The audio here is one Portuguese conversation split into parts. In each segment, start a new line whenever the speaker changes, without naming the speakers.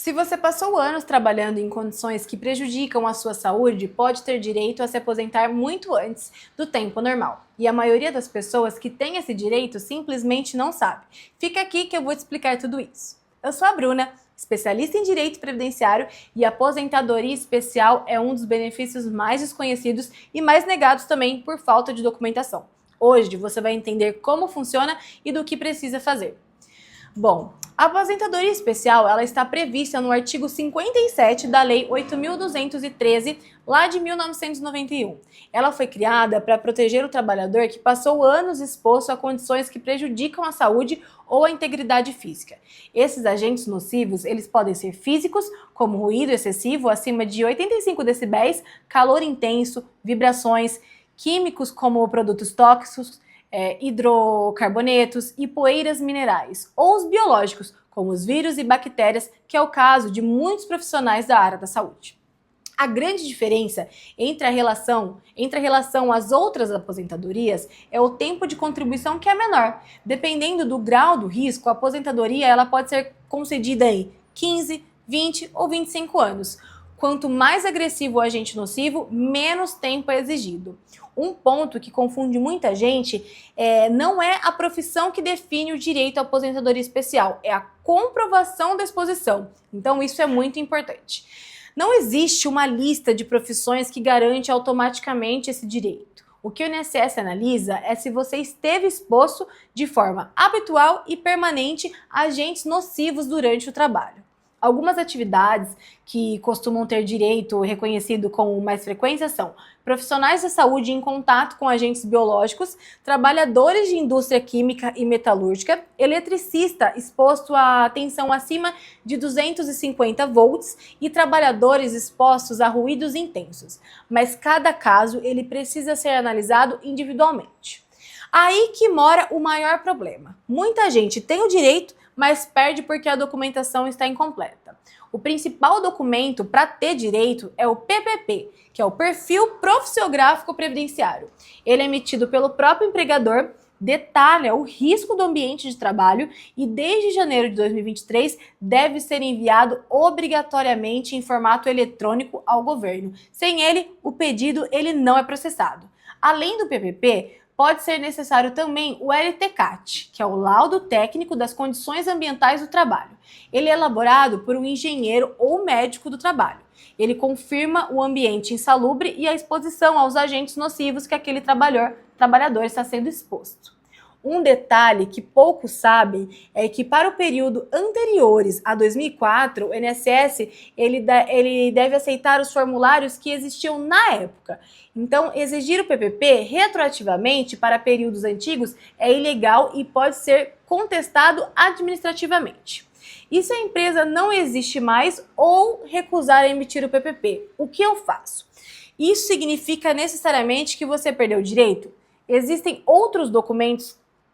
Se você passou anos trabalhando em condições que prejudicam a sua saúde, pode ter direito a se aposentar muito antes do tempo normal. E a maioria das pessoas que tem esse direito simplesmente não sabe. Fica aqui que eu vou te explicar tudo isso. Eu sou a Bruna, especialista em direito previdenciário, e a aposentadoria especial é um dos benefícios mais desconhecidos e mais negados também por falta de documentação. Hoje você vai entender como funciona e do que precisa fazer. Bom, a aposentadoria especial ela está prevista no artigo 57 da Lei 8.213, lá de 1991. Ela foi criada para proteger o trabalhador que passou anos exposto a condições que prejudicam a saúde ou a integridade física. Esses agentes nocivos, eles podem ser físicos, como ruído excessivo acima de 85 decibéis, calor intenso, vibrações, químicos como produtos tóxicos, hidrocarbonetos e poeiras minerais, ou os biológicos, como os vírus e bactérias, que é o caso de muitos profissionais da área da saúde. A grande diferença entre a relação às outras aposentadorias é o tempo de contribuição que é menor. Dependendo do grau do risco, a aposentadoria ela pode ser concedida em 15, 20 ou 25 anos. Quanto mais agressivo o agente nocivo, menos tempo é exigido. Um ponto que confunde muita gente não é a profissão que define o direito à aposentadoria especial, é a comprovação da exposição. Então isso é muito importante. Não existe uma lista de profissões que garante automaticamente esse direito. O que o INSS analisa é se você esteve exposto de forma habitual e permanente a agentes nocivos durante o trabalho. Algumas atividades que costumam ter direito reconhecido com mais frequência são profissionais da saúde em contato com agentes biológicos, trabalhadores de indústria química e metalúrgica, eletricista exposto a tensão acima de 250 volts e trabalhadores expostos a ruídos intensos. Mas cada caso ele precisa ser analisado individualmente. Aí que mora o maior problema. Muita gente tem o direito, mas perde porque a documentação está incompleta. O principal documento para ter direito é o PPP, que é o Perfil Profissiográfico Previdenciário. Ele é emitido pelo próprio empregador, detalha o risco do ambiente de trabalho e desde janeiro de 2023 deve ser enviado obrigatoriamente em formato eletrônico ao governo. Sem ele, o pedido ele não é processado. Além do PPP, pode ser necessário também o LTCAT, que é o Laudo Técnico das Condições Ambientais do Trabalho. Ele é elaborado por um engenheiro ou médico do trabalho. Ele confirma o ambiente insalubre e a exposição aos agentes nocivos que aquele trabalhador está sendo exposto. Um detalhe que poucos sabem é que para o período anteriores a 2004, o INSS ele deve aceitar os formulários que existiam na época. Então, exigir o PPP retroativamente para períodos antigos é ilegal e pode ser contestado administrativamente. E se a empresa não existe mais ou recusar a emitir o PPP, o que eu faço? Isso significa necessariamente que você perdeu o direito? Existem outros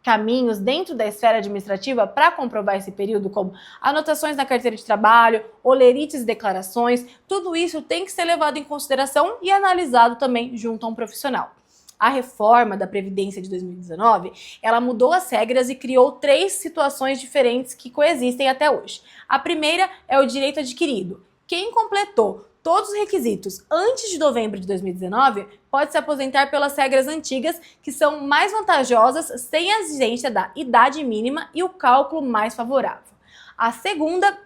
caminhos dentro da esfera administrativa para comprovar esse período, como anotações na carteira de trabalho, olerites e declarações. Tudo isso tem que ser levado em consideração e analisado também junto a um profissional. A reforma da Previdência de 2019, ela mudou as regras e criou 3 situações diferentes que coexistem até hoje. A primeira é o direito adquirido. Quem completou todos os requisitos antes de novembro de 2019 pode se aposentar pelas regras antigas, que são mais vantajosas, sem a exigência da idade mínima e o cálculo mais favorável. A segunda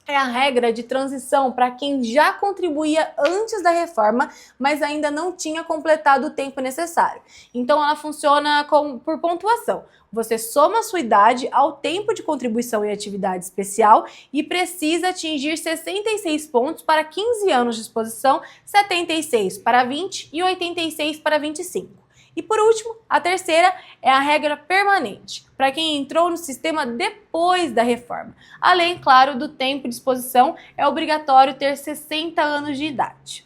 é a regra de transição para quem já contribuía antes da reforma, mas ainda não tinha completado o tempo necessário. Então ela funciona por pontuação. Você soma a sua idade ao tempo de contribuição em atividade especial e precisa atingir 66 pontos para 15 anos de exposição, 76 para 20 e 86 para 25. E por último, a terceira é a regra permanente, para quem entrou no sistema depois da reforma. Além, claro, do tempo de exposição, é obrigatório ter 60 anos de idade.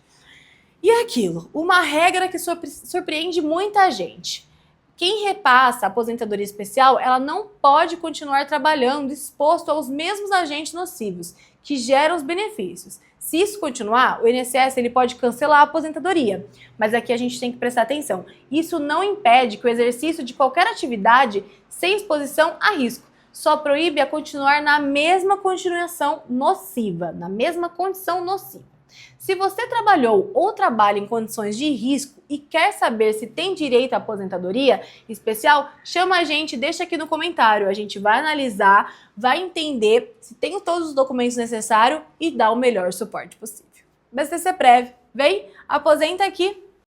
E aquilo, uma regra que surpreende muita gente. Quem repassa a aposentadoria especial, ela não pode continuar trabalhando exposto aos mesmos agentes nocivos, que geram os benefícios. Se isso continuar, o INSS ele pode cancelar a aposentadoria. Mas aqui a gente tem que prestar atenção. Isso não impede que o exercício de qualquer atividade sem exposição a risco. só proíbe a continuar na mesma continuação nociva, na mesma condição nociva. Se você trabalhou ou trabalha em condições de risco e quer saber se tem direito à aposentadoria especial, chama a gente, deixa aqui no comentário. A gente vai analisar, vai entender se tem todos os documentos necessários e dar o melhor suporte possível. BCC Prev, vem, aposenta aqui!